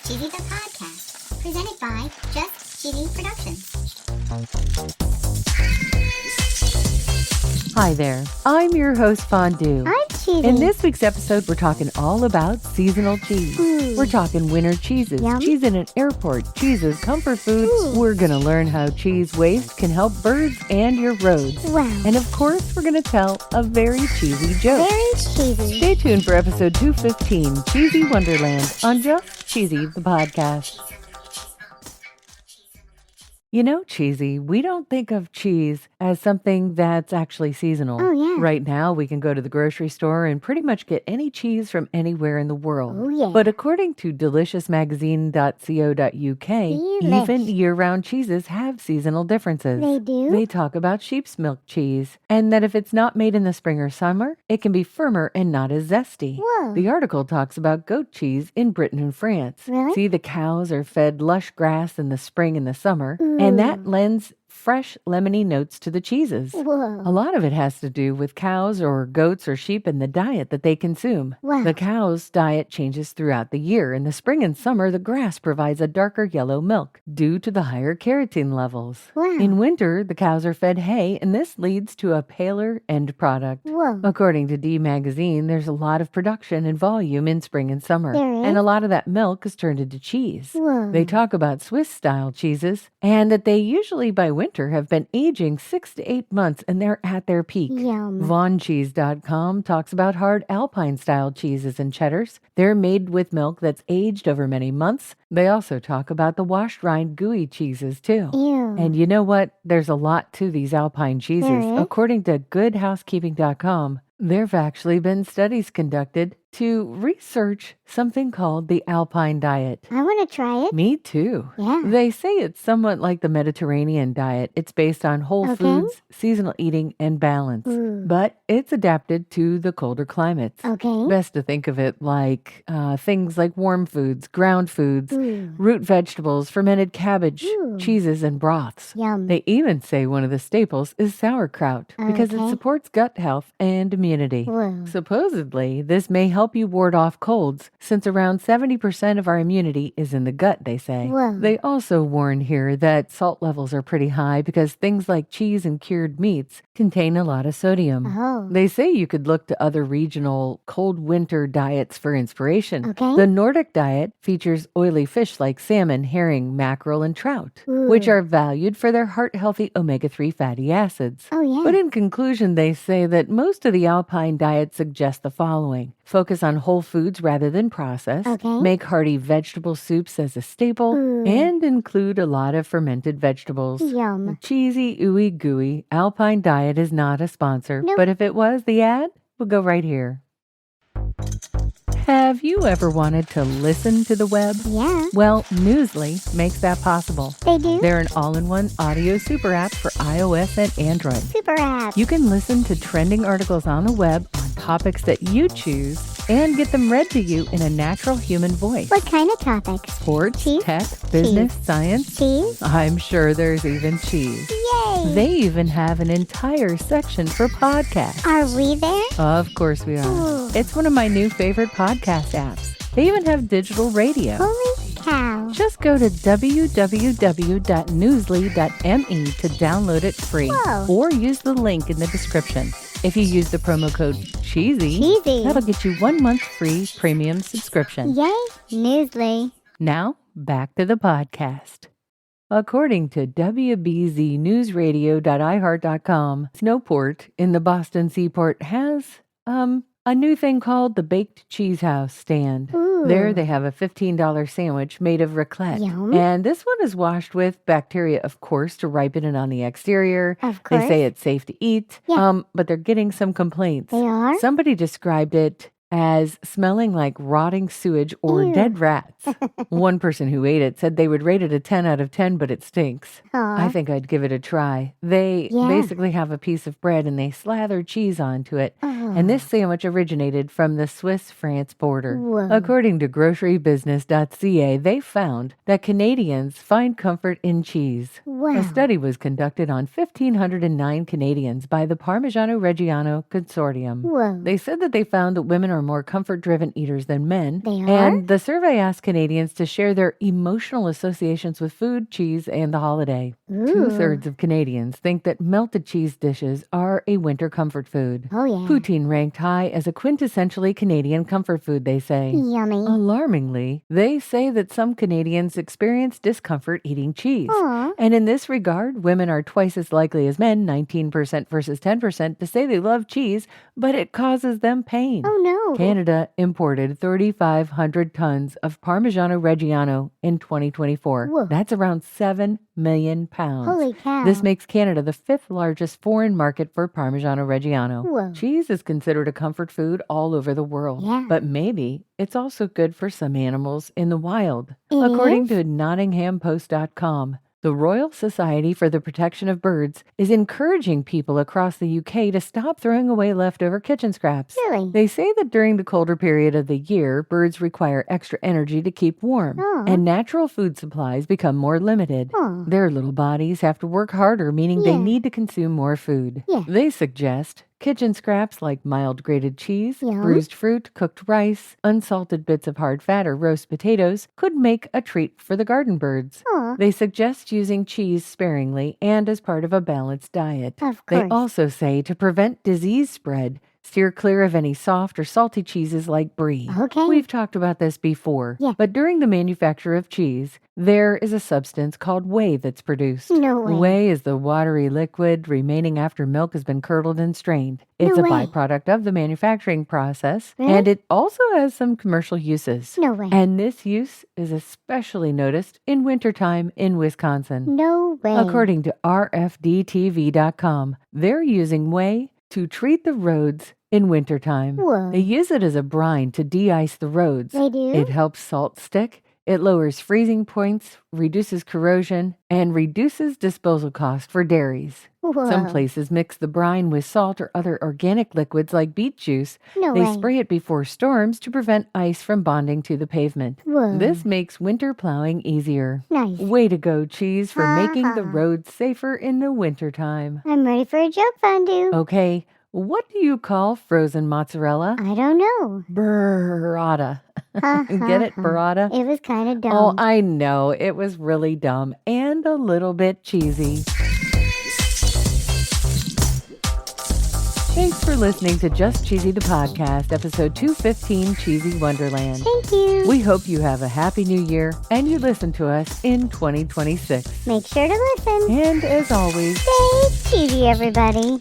Cheesy the Podcast, presented by Just Cheesy Productions. Hi there, I'm your host Fondue. I'm Cheesy. In this week's episode, we're talking all about seasonal cheese. We're talking winter cheeses, Yum. cheese in an airport, cheeses, comfort foods. We're going to learn how cheese waste can help birds and your roads. Wow. And of course, we're going to tell a very cheesy joke. Very cheesy. Stay tuned for episode 215, Cheesy Wonderland, on Just Cheesy the Podcast. You know, Cheesy, we don't think of cheese as something that's actually seasonal. Oh, yeah. Right now, we can go to the grocery store and pretty much get any cheese from anywhere in the world. Oh, yeah. But according to deliciousmagazine.co.uk, even year-round cheeses have seasonal differences. They do? They talk about sheep's milk cheese, and that if it's not made in the spring or summer, it can be firmer and not as zesty. Whoa. The article talks about goat cheese in Britain and France. Really? See, the cows are fed lush grass in the spring and the summer, and that lends fresh lemony notes to the cheeses. Whoa. A lot of it has to do with cows or goats or sheep and the diet that they consume. Wow. The cow's diet changes throughout the year. In the spring and summer, the grass provides a darker yellow milk due to the higher keratin levels. Wow. In winter, the cows are fed hay, and this leads to a paler end product. Whoa. According to D Magazine, there's a lot of production and volume in spring and summer. There is? And a lot of that milk is turned into cheese. Whoa. They talk about Swiss-style cheeses, and that they usually by winter have been aging 6 to 8 months, and they're at their peak. Yum. VonCheese.com talks about hard Alpine-style cheeses and cheddars. They're made with milk that's aged over many months. They also talk about the washed rind gooey cheeses, too. Ew. And you know what? There's a lot to these Alpine cheeses. There is? According to GoodHousekeeping.com, there have actually been studies conducted to research something called the Alpine diet. I want to try it. Me too. Yeah. They say it's somewhat like the Mediterranean diet. It's based on whole Okay. foods, seasonal eating, and balance. Ooh. But it's adapted to the colder climates. Okay. Best to think of it like things like warm foods, ground foods, Ooh. root vegetables, fermented cabbage, Ooh. cheeses, and broths. Yum. They even say one of the staples is sauerkraut because it Okay. supports gut health and immunity. Whoa. Supposedly, this may help you ward off colds since around 70% of our immunity is in the gut, they say. Whoa. They also warn here that salt levels are pretty high because things like cheese and cured meats contain a lot of sodium. Oh. They say you could look to other regional cold winter diets for inspiration. Okay. The Nordic diet features oily fish like salmon, herring, mackerel, and trout, which Ooh. are valued for their heart-healthy omega-3 fatty acids. Oh, yeah. But in conclusion, they say that most of the Alpine diet suggest the following. Focus on whole foods rather than processed. Okay. Make hearty vegetable soups as a staple. Ooh. And include a lot of fermented vegetables. Yum. Cheesy, ooey gooey, Alpine diet is not a sponsor. Nope. But if it was, the ad would go right here. Have you ever wanted to listen to the web? Yeah. Well, Newsly makes that possible. They do? They're an all-in-one audio super app for iOS and Android. Super app. You can listen to trending articles on the web on topics that you choose and get them read to you in a natural human voice. What kind of topics? Sports, Cheese? tech, business, science. Cheese? I'm sure there's even cheese. Yay. They even have an entire section for podcasts. Are we there? Of course we are. Ooh. It's one of my new favorite podcast apps. They even have digital radio. Holy cow. Just go to www.newsly.me to download it free. Whoa. Or use the link in the description. If you use the promo code CHEESY, Cheesy. that'll get you 1 month free premium subscription. Yay. Newsly. Now, back to the podcast. According to WBZNewsRadio.iHeart.com, Snowport in the Boston Seaport has a new thing called the Baked Cheese House stand. Ooh. There they have a $15 sandwich made of raclette. Yum. And this one is washed with bacteria, of course, to ripen it on the exterior. Of They course. say it's safe to eat, Yeah. but they're getting some complaints. They are? Somebody described it as smelling like rotting sewage or Ew. dead rats. One person who ate it said they would rate it a 10 out of 10, but it stinks. Aw. I think I'd give it a try. They Yeah. basically have a piece of bread and they slather cheese onto it. Oh. And this sandwich originated from the Swiss-France border. Whoa. According to grocerybusiness.ca, they found that Canadians find comfort in cheese. Wow. A study was conducted on 1,509 Canadians by the Parmigiano Reggiano Consortium. Whoa. They said that they found that women are are more comfort-driven eaters than men. They are? And the survey asked Canadians to share their emotional associations with food, cheese, and the holiday. Ooh. 2/3 of Canadians think that melted cheese dishes are a winter comfort food. Oh, yeah. Poutine ranked high as a quintessentially Canadian comfort food, they say. Yummy. Alarmingly, they say that some Canadians experience discomfort eating cheese. Aw. And in this regard, women are twice as likely as men, 19% versus 10%, to say they love cheese, but it causes them pain. Oh, no. Canada imported 3,500 tons of Parmigiano Reggiano in 2024. Whoa. That's around 7 million pounds. Holy cow. This makes Canada the 5th largest foreign market for Parmigiano Reggiano. Whoa. Cheese is considered a comfort food all over the world. Yeah. But maybe it's also good for some animals in the wild. It According is? to NottinghamPost.com, the Royal Society for the Protection of Birds is encouraging people across the UK to stop throwing away leftover kitchen scraps. Really? They say that during the colder period of the year, birds require extra energy to keep warm, Aw. and natural food supplies become more limited. Aw. Their little bodies have to work harder, meaning they Yeah. need to consume more food. Yeah. They suggest kitchen scraps like mild grated cheese, Yum. bruised fruit, cooked rice, unsalted bits of hard fat, or roast potatoes could make a treat for the garden birds. Aw. They suggest using cheese sparingly and as part of a balanced diet. Of They course. also say to prevent disease spread, steer clear of any soft or salty cheeses like brie. Okay. We've talked about this before, Yeah. but during the manufacture of cheese, there is a substance called whey that's produced. No way. Whey is the watery liquid remaining after milk has been curdled and strained. It's No a way. byproduct of the manufacturing process, Really? and it also has some commercial uses. No way. And this use is especially noticed in wintertime in Wisconsin. No way. According to RFDTV.com, they're using whey to treat the roads in wintertime. Whoa. They use it as a brine to de-ice the roads. They do? It helps salt stick, it lowers freezing points, reduces corrosion, and reduces disposal cost for dairies. Whoa. Some places mix the brine with salt or other organic liquids like beet juice. No They way. spray it before storms to prevent ice from bonding to the pavement. Whoa. This makes winter plowing easier. Nice. Way to go, cheese, for Ha making the ha. roads safer in the wintertime. I'm ready for a joke, Fondue. Okay, what do you call frozen mozzarella? I don't know. Burrata. Ha, Get it, ha. burrata? It was kind of dumb. Oh, I know. It was really dumb and a little bit cheesy. Thanks for listening to Just Cheesy the Podcast, episode 215, Cheesy Wonderland. Thank you. We hope you have a happy new year and you listen to us in 2026. Make sure to listen. And as always, Stay cheesy, everybody.